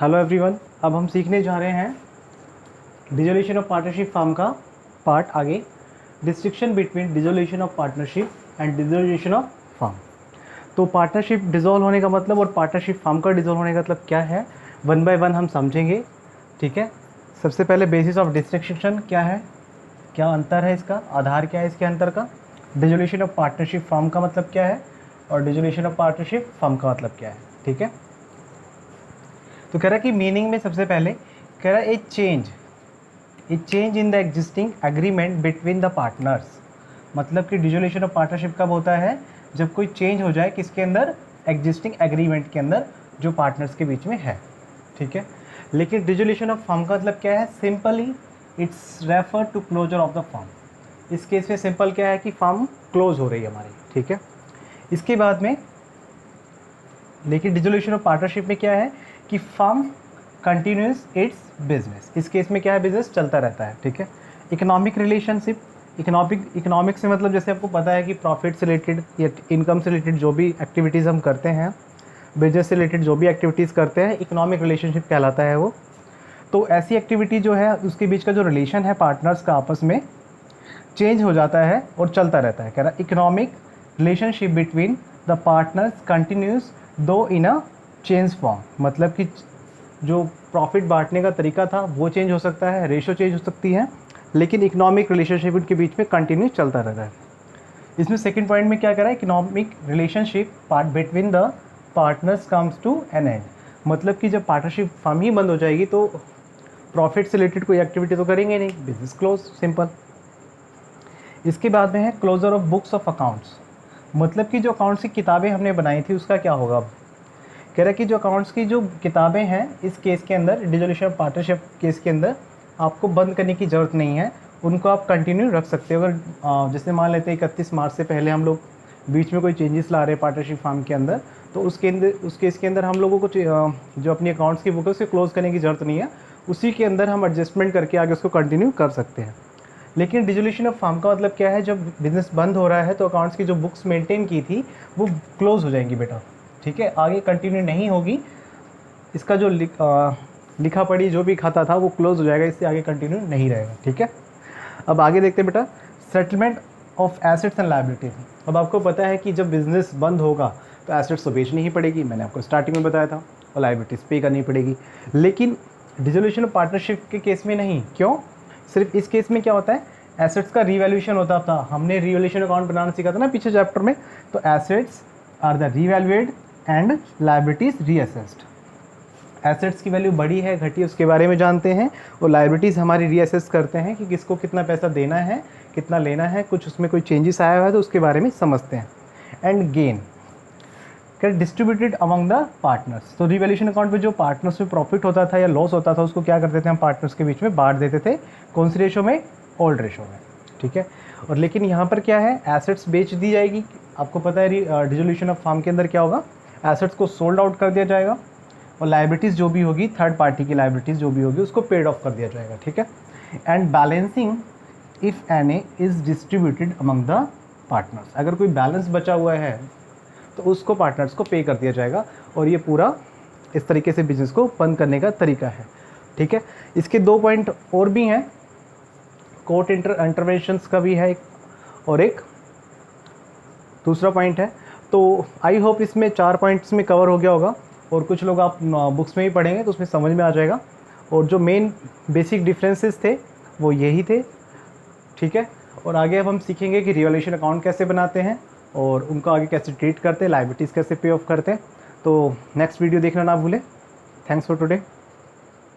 Hello everyone, अब हम सीखने जा रहे हैं डिसोल्यूशन ऑफ पार्टनरशिप फॉर्म का पार्ट आगे, distinction between dissolution of partnership and dissolution of form. तो पार्टनरशिप डिसॉल्व होने का मतलब और पार्टनरशिप फॉर्म का डिसॉल्व होने का मतलब क्या है, वन बाय वन हम समझेंगे। ठीक है, सबसे पहले बेसिस ऑफ डिस्टिंक्शन क्या है, क्या अंतर है, इसका आधार क्या है, इसके अंतर का। डिसोल्यूशन ऑफ पार्टनरशिप फॉर्म का मतलब क्या है और डिसोल्यूशन ऑफ पार्टनरशिप फॉर्म का मतलब क्या है। ठीक है, तो कह रहा है कि मीनिंग में सबसे पहले कह रहा है ए change in the existing agreement between the partners. मतलब कि डिसोल्यूशन ऑफ पार्टनरशिप कब होता है, जब कोई चेंज हो जाए किसके अंदर, एग्जिस्टिंग एग्रीमेंट के अंदर जो पार्टनर्स के बीच में है। ठीक है, लेकिन डिसोल्यूशन ऑफ फॉर्म का मतलब क्या है, simply it's refer to closure of the form. इस केस में सिंपल क्या है कि फॉर्म क्लोज हो रही है हमारी। ठीक है, इसके बाद में लेकिन डिसोल्यूशन ऑफ पार्टनरशिप में क्या है कि फर्म कंटिन्यूस इट्स बिजनेस। इस केस में क्या है, बिजनेस चलता रहता है। ठीक है, इकोनॉमिक रिलेशनशिप, इकोनॉमिक से मतलब जैसे आपको पता है कि प्रॉफिट से रिलेटेड या इनकम से रिलेटेड जो भी एक्टिविटीज़ हम करते हैं, बिजनेस से रिलेटेड जो भी एक्टिविटीज़ करते हैं, इकोनॉमिक रिलेशनशिप कहलाता है वो। तो ऐसी एक्टिविटी जो है उसके बीच का जो रिलेशन है पार्टनर्स का आपस में चेंज हो जाता है और चलता रहता है। कह रहा economic relationship between the partners continuous दो इन अ चेंज फॉर्म। मतलब कि जो प्रॉफिट बांटने का तरीका था वो चेंज हो सकता है, रेशो चेंज हो सकती है, लेकिन इकोनॉमिक रिलेशनशिप इनके बीच में कंटिन्यू चलता रहता है। इसमें सेकंड पॉइंट में क्या करा है, economic relationship between the partners comes to an end. मतलब कि जब पार्टनरशिप फर्म ही बंद हो जाएगी तो प्रॉफिट से रिलेटेड कोई एक्टिविटी तो करेंगे नहीं, बिजनेस क्लोज, सिंपल। इसके बाद में है closure of books of accounts. मतलब कि जो अकाउंट्स की किताबें हमने बनाई थी उसका क्या होगा। अब कह रहा है कि जो अकाउंट्स की जो किताबें हैं इस केस के अंदर, डिसोल्यूशन ऑफ पार्टनरशिप केस के अंदर आपको बंद करने की ज़रूरत नहीं है, उनको आप कंटिन्यू रख सकते हो। अगर जैसे मान लेते हैं 31 मार्च से पहले हम लोग बीच में कोई चेंजेस ला रहे हैं पार्टनरशिप फॉर्म के अंदर, तो उस केस के अंदर हम लोगों को जो अपनी अकाउंट्स की बुक है उसको क्लोज़ करने की ज़रूरत नहीं है, उसी के अंदर हम एडजस्टमेंट करके आगे उसको कंटिन्यू कर सकते हैं। लेकिन डिसोल्यूशन ऑफ फॉर्म का मतलब क्या है, जब बिजनेस बंद हो रहा है तो अकाउंट्स की जो बुक्स मेंटेन की थी वो क्लोज हो जाएंगी बेटा। ठीक है, आगे कंटिन्यू नहीं होगी, इसका जो लिखा पढ़ी जो भी खाता था वो क्लोज हो जाएगा, इससे आगे कंटिन्यू नहीं रहेगा। ठीक है, अब आगे देखते हैं बेटा, settlement of assets and liabilities. अब आपको पता है कि जब बिजनेस बंद होगा तो एसेट्स तो बेचनी ही पड़ेगी, मैंने आपको स्टार्टिंग में बताया था, और लायबिलिटीज़ पे करनी पड़ेगी। लेकिन डिसोल्यूशन ऑफ पार्टनरशिप के केस में नहीं, क्यों, सिर्फ इस केस में क्या होता है, एसेट्स का रीवैल्यूएशन होता था। हमने रीवैल्यूएशन अकाउंट बनाना सीखा था ना पिछले चैप्टर में, तो assets are the revalued and liabilities reassessed. Assets की वैल्यू बढ़ी है घटी उसके बारे में जानते हैं, और लायबिलिटीज़ हमारी रीअसेस करते हैं कि किसको कितना पैसा देना है, कितना लेना है, कुछ उसमें कोई चेंजेस आया हुआ है तो उसके बारे में समझते हैं। And gain distributed among the partners. तो रिवैल्यूएशन अकाउंट में जो पार्टनर्स में प्रॉफिट होता था या लॉस होता था उसको क्या करते थे हम, पार्टनर्स के बीच में बांट देते थे। कौन सी रेशो में, ओल्ड रेशो में। ठीक है, और लेकिन यहाँ पर क्या है, एसेट्स बेच दी जाएगी। आपको पता है डिसोल्यूशन ऑफ फॉर्म के अंदर क्या होगा, एसेट्स को सोल्ड आउट कर दिया जाएगा, और लायबिलिटीज़ जो भी होगी, थर्ड पार्टी की लायबिलिटीज़ जो भी होगी उसको पेड ऑफ कर दिया जाएगा। ठीक है, and balancing if any is distributed among the partners. अगर कोई बैलेंस बचा हुआ है तो उसको पार्टनर्स को पे कर दिया जाएगा, और ये पूरा इस तरीके से बिजनेस को बंद करने का तरीका है। ठीक है, इसके दो पॉइंट और भी हैं, कोर्ट इंटरवेंशंस का भी है एक, और एक दूसरा पॉइंट है। तो आई होप इसमें 4 पॉइंट्स में कवर हो गया होगा, और कुछ लोग आप बुक्स में ही पढ़ेंगे तो उसमें समझ में आ जाएगा। और जो मेन बेसिक डिफरेंसेस थे वो यही थे। ठीक है, और आगे अब हम सीखेंगे कि रिवैल्यूएशन अकाउंट कैसे बनाते हैं और उनको आगे कैसे ट्रीट करते हैं, लायबिलिटीज़ कैसे पे ऑफ करते हैं। तो नेक्स्ट वीडियो देखना ना भूलें। Thanks for today.